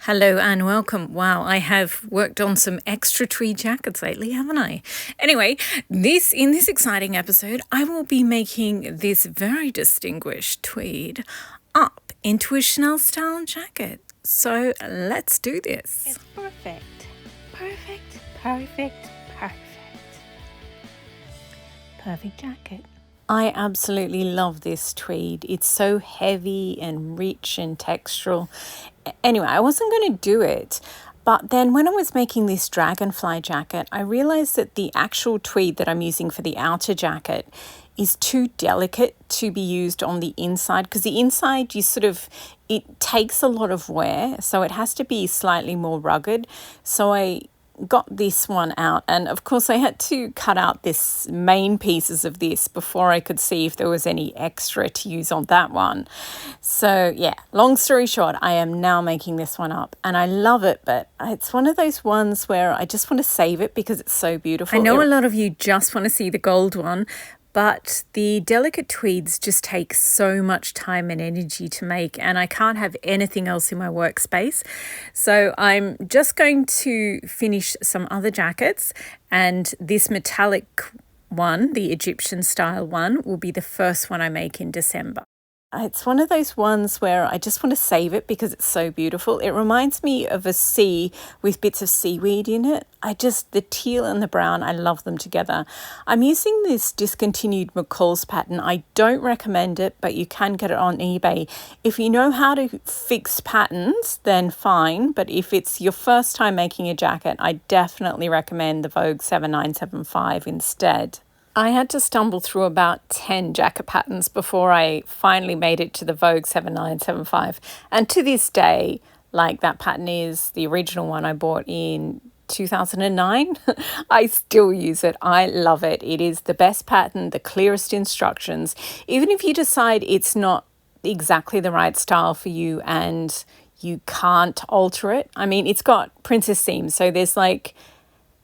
Hello and welcome. Wow, I have worked on some extra tweed jackets lately, haven't I? Anyway, in this exciting episode, I will be making this very distinguished tweed up into a Chanel style jacket. So let's do this. It's perfect. Perfect, perfect, perfect. Perfect jacket. I absolutely love this tweed. It's so heavy and rich and textural. Anyway, I wasn't going to do it, but then when I was making this dragonfly jacket, I realized that the actual tweed that I'm using for the outer jacket is too delicate to be used on the inside, because the inside it takes a lot of wear, so it has to be slightly more rugged. So I got this one out, and of course I had to cut out this main pieces of this before I could see if there was any extra to use on that one. So yeah, long story short, I am now making this one up and I love it, but it's one of those ones where I just want to save it because it's so beautiful. I know a lot of you just want to see the gold one, but the delicate tweeds just take so much time and energy to make, and I can't have anything else in my workspace. So I'm just going to finish some other jackets, and this metallic one, the Egyptian style one, will be the first one I make in December. It's one of those ones where I just want to save it because it's so beautiful. It reminds me of a sea with bits of seaweed in it. The teal and the brown, I love them together. I'm using this discontinued McCall's pattern. I don't recommend it, but you can get it on eBay. If you know how to fix patterns, then fine. But if it's your first time making a jacket, I definitely recommend the Vogue 7975 instead. I had to stumble through about 10 jacket patterns before I finally made it to the Vogue 7975. And to this day, that pattern is the original one I bought in 2009. I still use it. I love it. It is the best pattern, the clearest instructions. Even if you decide it's not exactly the right style for you and you can't alter it. I mean, it's got princess seams, so there's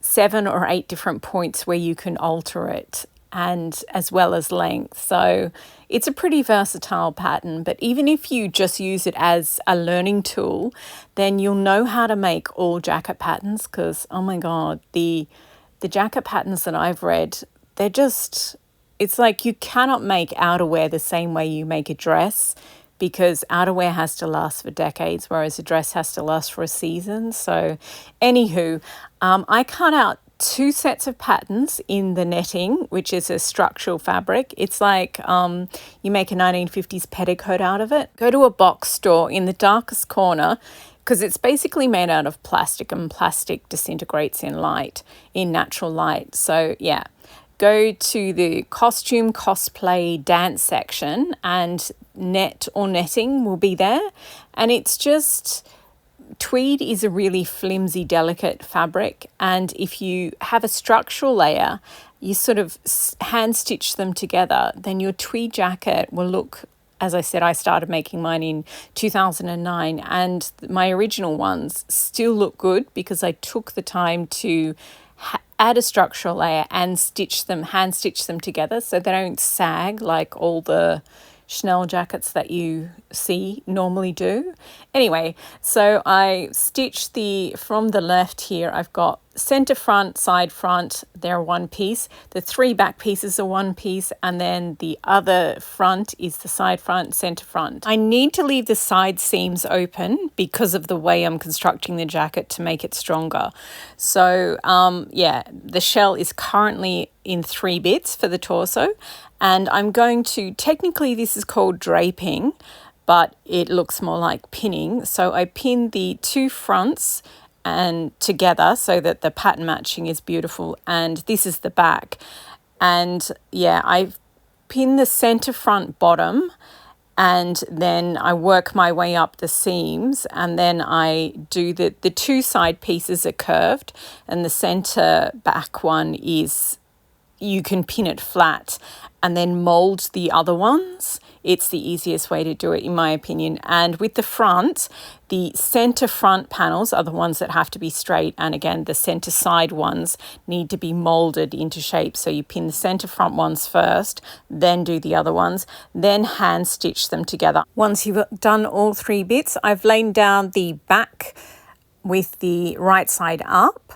7 or 8 different points where you can alter it, and as well as length. So it's a pretty versatile pattern, but even if you just use it as a learning tool, then you'll know how to make all jacket patterns, because oh my god, the jacket patterns that I've read, it's like you cannot make outerwear the same way you make a dress, because outerwear has to last for decades, whereas a dress has to last for a season. So anywho, I cut out 2 sets of patterns in the netting, which is a structural fabric. It's like you make a 1950s petticoat out of it. Go to a box store in the darkest corner, because it's basically made out of plastic, and plastic disintegrates in natural light. So yeah, go to the costume, cosplay, dance section, and netting will be there. And it's just, tweed is a really flimsy, delicate fabric. And if you have a structural layer, you sort of hand stitch them together, then your tweed jacket will look, as I said, I started making mine in 2009, and my original ones still look good because I took the time to add a structural layer and hand stitch them together so they don't sag like all the Chanel jackets that you see normally do. Anyway, so I stitched from the left here, I've got center front, side front, they're one piece. The 3 back pieces are one piece, and then the other front is the side front, center front. I need to leave the side seams open because of the way I'm constructing the jacket to make it stronger. So the shell is currently in 3 bits for the torso, and I'm going to, technically this is called draping, but it looks more like pinning. So I pin the 2 fronts and together so that the pattern matching is beautiful, and this is the back. And yeah, I pin the center front bottom, and then I work my way up the seams, and then I do the 2 side pieces are curved, and the center back one is you can pin it flat and then mold the other ones. It's the easiest way to do it, in my opinion. And with the front, the center front panels are the ones that have to be straight. And again, the center side ones need to be molded into shape. So you pin the center front ones first, then do the other ones, then hand stitch them together. Once you've done all 3 bits, I've laid down the back with the right side up.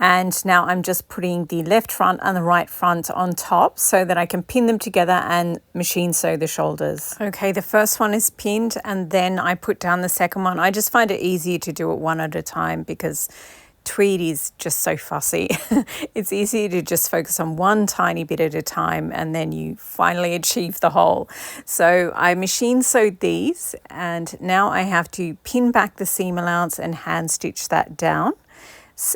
And now I'm just putting the left front and the right front on top so that I can pin them together and machine sew the shoulders. Okay, the first one is pinned and then I put down the second one. I just find it easier to do it one at a time because tweed is just so fussy. It's easier to just focus on one tiny bit at a time and then you finally achieve the whole. So I machine sewed these and now I have to pin back the seam allowance and hand stitch that down.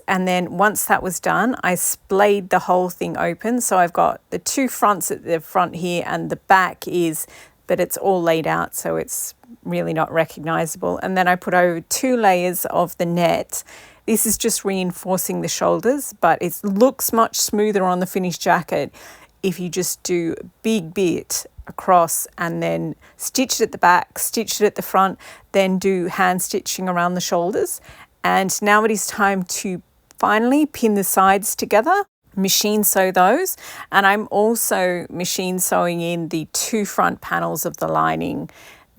And then once that was done, I splayed the whole thing open. So I've got the 2 fronts at the front here and the back is, but it's all laid out. So it's really not recognizable. And then I put over 2 layers of the net. This is just reinforcing the shoulders, but it looks much smoother on the finished jacket if you just do a big bit across and then stitch it at the back, stitch it at the front, then do hand stitching around the shoulders. And now it is time to finally pin the sides together, machine sew those. And I'm also machine sewing in the 2 front panels of the lining.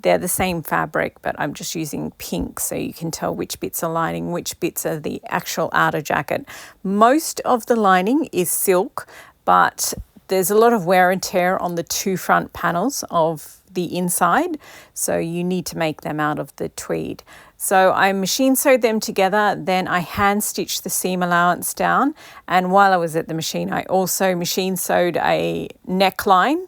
They're the same fabric, but I'm just using pink so you can tell which bits are lining, which bits are the actual outer jacket. Most of the lining is silk, but there's a lot of wear and tear on the 2 front panels of the inside, so you need to make them out of the tweed. So I machine sewed them together, then I hand stitched the seam allowance down, and while I was at the machine I also machine sewed a neckline,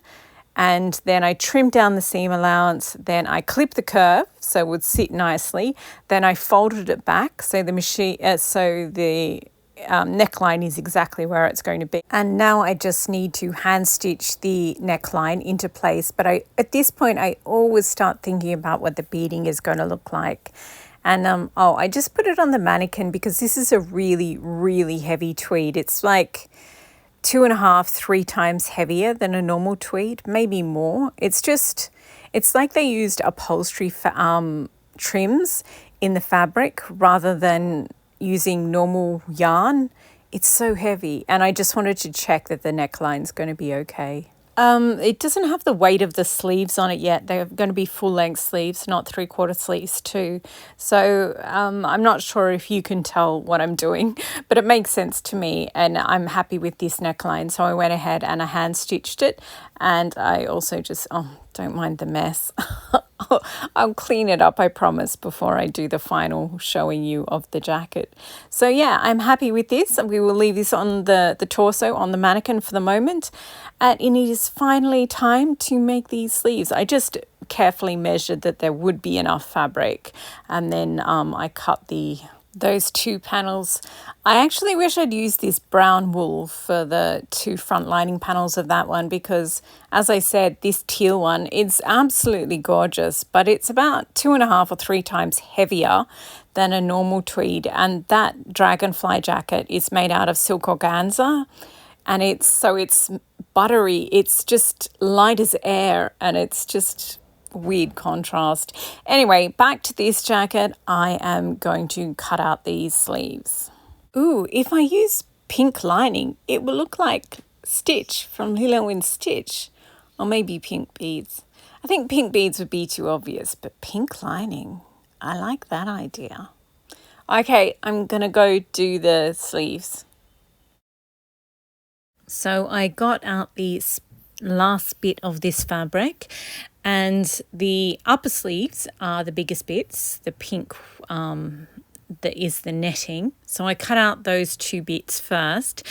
and then I trimmed down the seam allowance, then I clipped the curve so it would sit nicely, then I folded it back so the neckline is exactly where it's going to be. And now I just need to hand stitch the neckline into place. But at this point, I always start thinking about what the beading is going to look like. And I just put it on the mannequin because this is a really, really heavy tweed. It's like 2.5, 3 times heavier than a normal tweed, maybe more. It's like they used upholstery trims in the fabric rather than using normal yarn. It's so heavy, and I just wanted to check that the neckline's going to be okay. It doesn't have the weight of the sleeves on it yet. They're going to be full-length sleeves, not 3/4 sleeves too. So I'm not sure if you can tell what I'm doing, but it makes sense to me, and I'm happy with this neckline. So I went ahead and I hand-stitched it, and I also just, don't mind the mess. I'll clean it up, I promise, before I do the final showing you of the jacket. So yeah, I'm happy with this. We will leave this on the torso, on the mannequin for the moment. And it is finally time to make these sleeves. I just carefully measured that there would be enough fabric. And then I cut those 2 panels. I actually wish I'd used this brown wool for the 2 front lining panels of that one because, as I said, this teal one, it's absolutely gorgeous, but it's about 2.5 or 3 times heavier than a normal tweed. And that dragonfly jacket is made out of silk organza, and it's buttery. It's just light as air, and it's just weird contrast. Anyway, back to this jacket. I am going to cut out these sleeves. Ooh, if I use pink lining, it will look like Stitch from Lilo and Stitch, or maybe pink beads. I think pink beads would be too obvious, but pink lining, I like that idea. Okay, I'm gonna go do the sleeves. So I got out the last bit of this fabric, and the upper sleeves are the biggest bits, the pink that is the netting. So I cut out those 2 bits first,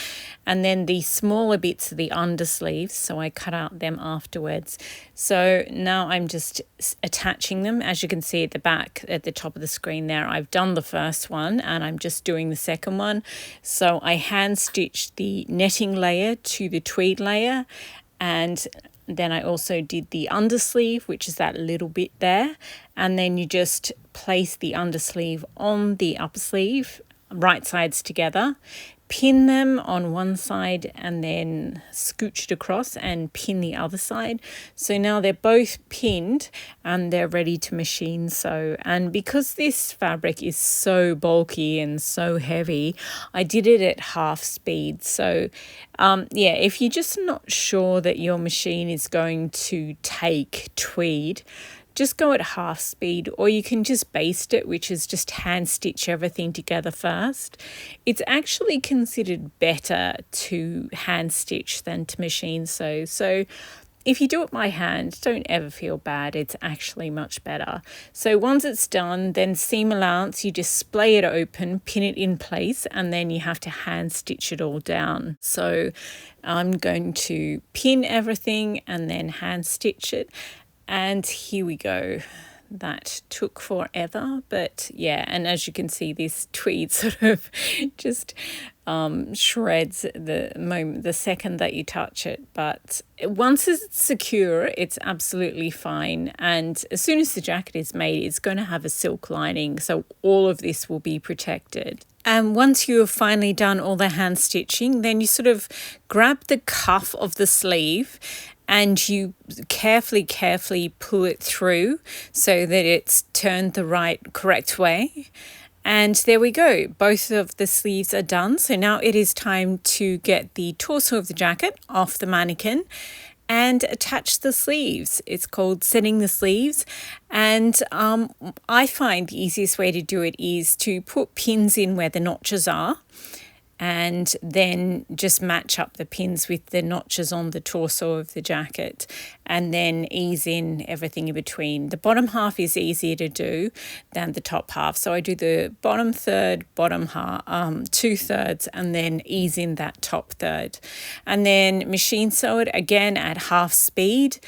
and then the smaller bits are the undersleeves, so I cut out them afterwards. So now I'm just attaching them. As you can see at the back, at the top of the screen there, I've done the first one and I'm just doing the second one. So I hand stitched the netting layer to the tweed layer, and then I also did the undersleeve, which is that little bit there, and then you just place the undersleeve on the upper sleeve right sides together, pin them on one side and then scooch it across and pin the other side. So now they're both pinned and they're ready to machine sew. And because this fabric is so bulky and so heavy, I did it at half speed. So yeah, if you're just not sure that your machine is going to take tweed, just go at half speed, or you can just baste it, which is just hand stitch everything together first. It's actually considered better to hand stitch than to machine sew. So if you do it by hand, don't ever feel bad. It's actually much better. So once it's done, then seam allowance, you just splay it open, pin it in place, and then you have to hand stitch it all down. So I'm going to pin everything and then hand stitch it. And here we go. That took forever, but yeah, and as you can see, this tweed sort of just shreds the second that you touch it. But once it's secure, it's absolutely fine. And as soon as the jacket is made, it's going to have a silk lining, so all of this will be protected. And once you have finally done all the hand stitching, then you sort of grab the cuff of the sleeve and you carefully pull it through so that it's turned the correct way. And there we go. Both of the sleeves are done. So now it is time to get the torso of the jacket off the mannequin and attach the sleeves. It's called setting the sleeves. And I find the easiest way to do it is to put pins in where the notches are, and then just match up the pins with the notches on the torso of the jacket, and then ease in everything in between. The bottom half is easier to do than the top half, so I do the bottom third, bottom half, 2/3, and then ease in that top third, and then machine sew it again at half speed.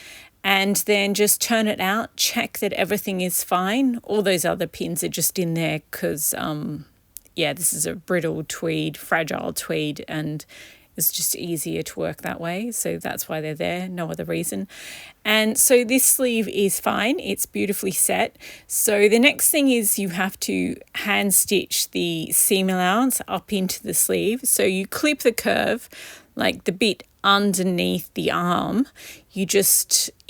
And then just turn it out, check that everything is fine. All those other pins are just in there because yeah, this is a brittle tweed, fragile tweed, and it's just easier to work that way. So that's why they're there, no other reason. And so this sleeve is fine. It's beautifully set. So the next thing is you have to hand stitch the seam allowance up into the sleeve. So you clip the curve, like the bit underneath the arm. You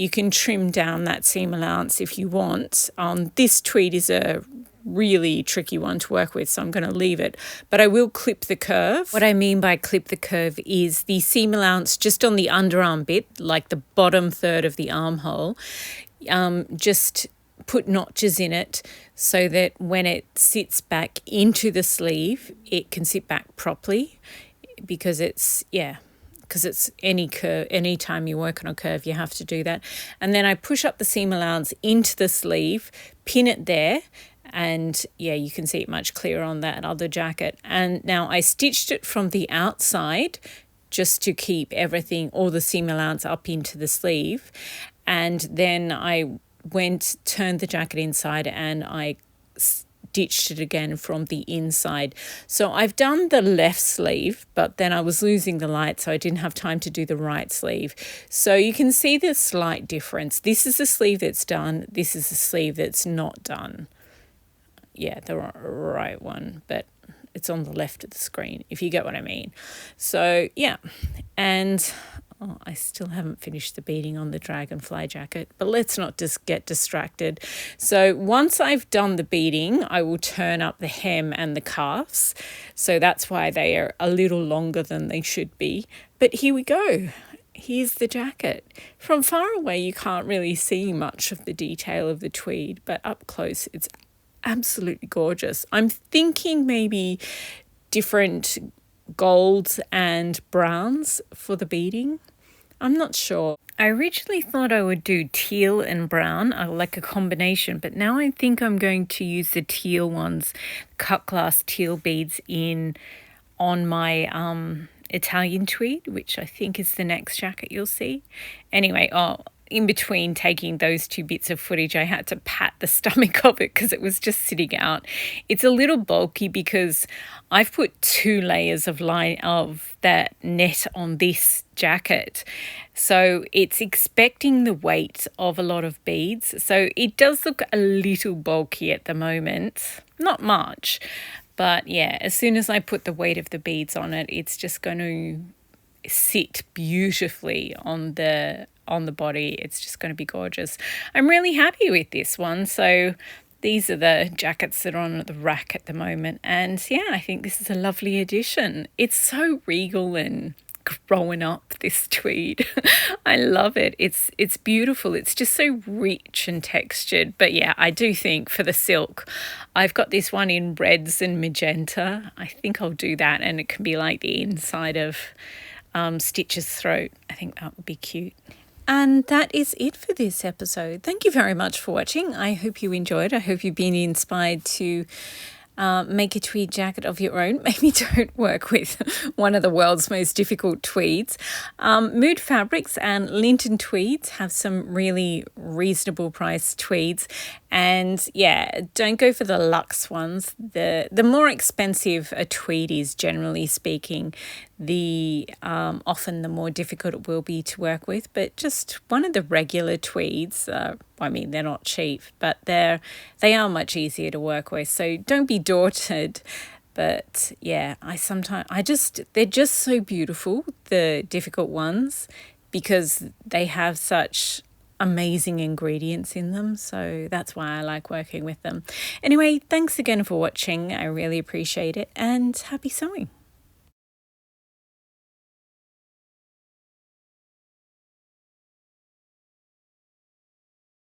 can trim down that seam allowance if you want. This tweed is a really tricky one to work with, so I'm going to leave it, but I will clip the curve. What I mean by clip the curve is the seam allowance just on the underarm bit, like the bottom third of the armhole, just put notches in it so that when it sits back into the sleeve, it can sit back properly, because it's any curve, any time you work on a curve, you have to do that. And then I push up the seam allowance into the sleeve, pin it there, and yeah, you can see it much clearer on that other jacket. And now I stitched it from the outside just to keep everything, all the seam allowance up into the sleeve. And then I turned the jacket inside and I stitched it again from the inside. So I've done the left sleeve, but then I was losing the light, so I didn't have time to do the right sleeve. So you can see the slight difference. This is the sleeve that's done. This is the sleeve that's not done. Yeah, the right one, but it's on the left of the screen, if you get what I mean. So yeah, and I still haven't finished the beading on the dragonfly jacket, but let's not just get distracted. So once I've done the beading, I will turn up the hem and the cuffs. So that's why they are a little longer than they should be. But here we go. Here's the jacket. From far away, you can't really see much of the detail of the tweed, but up close, it's absolutely gorgeous. I'm thinking maybe different golds and browns for the beading. I'm not sure. I originally thought I would do teal and brown, like a combination, but now I think I'm going to use the teal ones, cut glass teal beads on my Italian tweed, which I think is the next jacket you'll see. Anyway, in between taking those two bits of footage, I had to pat the stomach of it because it was just sitting out. It's a little bulky because I've put 2 layers of that net on this jacket. So it's expecting the weight of a lot of beads. So it does look a little bulky at the moment. Not much, But yeah, as soon as I put the weight of the beads on it, it's just going to sit beautifully on the body. It's just going to be gorgeous. I'm really happy with this one. So these are the jackets that are on the rack at the moment. And yeah, I think this is a lovely addition. It's so regal and growing up, this tweed. I love it. It's beautiful. It's just so rich and textured. But yeah, I do think for the silk, I've got this one in reds and magenta. I think I'll do that, and it can be like the inside of Stitch's throat. I think that would be cute. And that is it for this episode. Thank you very much for watching. I hope you enjoyed. I hope you've been inspired to make a tweed jacket of your own. Maybe don't work with one of the world's most difficult tweeds. Mood Fabrics and Linton Tweeds have some really reasonable priced tweeds. And yeah, don't go for the luxe ones. The more expensive a tweed is, generally speaking, the often the more difficult it will be to work with. But just one of the regular tweeds, I mean, they're not cheap, but they are much easier to work with. So don't be daunted. But yeah, they're just so beautiful, the difficult ones, because they have such amazing ingredients in them. So that's why I like working with them. Anyway, thanks again for watching. I really appreciate it, and happy sewing.